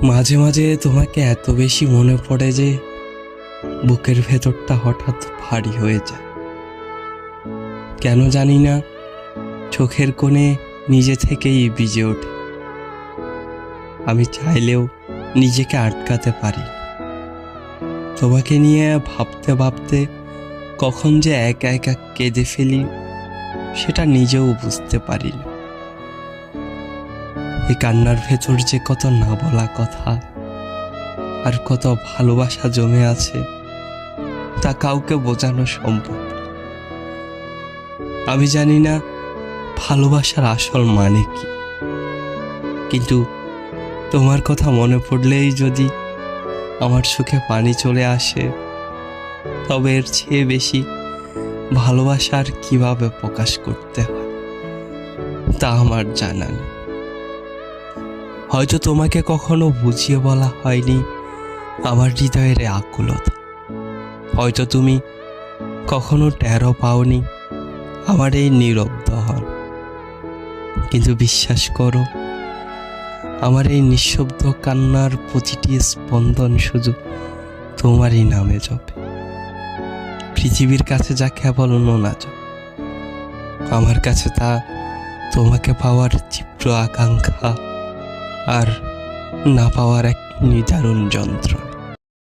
মাঝে মাঝে তোমাকে এত বেশি মনে পড়ে যে বুকের ভেতরটা হঠাৎ ভারী হয়ে যায়। কেন জানি না, চোখের কোণে নিজে থেকেই ভিজে ওঠে। আমি চাইলেও নিজেকে আটকাতে পারি। তোমাকে নিয়ে ভাবতে ভাবতে কখন যে একা একা কেঁদে ফেলি সেটা নিজেও বুঝতে পারি না। এই কান্নার ভেতর যে কত না বলা কথা আর কত ভালোবাসা জমে আছে তা কাউকে বোঝানো সম্ভব। আমি জানি না ভালোবাসার আসল মানে কি, কিন্তু তোমার কথা মনে পড়লেই যদি আমার চোখে পানি চলে আসে, তবে এর চেয়ে বেশি ভালোবাসার কিভাবে প্রকাশ করতে হয় তা আমার জানা নেই। হয়তো তোমাকে কখনো বুঝিয়ে বলা হয়নি আমার হৃদয়ের আকুলতা। হয়তো তুমি কখনো টেরও পাওনি আমার এই নীরব দহন। কিন্তু বিশ্বাস করো, আমার এই নিঃশব্দ কান্নার প্রতিটি স্পন্দন শুধু তোমারই নামে জপে। পৃথিবীর কাছে যা কেবল নোনা জপ, আমার কাছে তা তোমাকে পাওয়ার তীব্র আকাঙ্ক্ষা আর না পাওয়ার এক নিদারুণ যন্ত্রণা।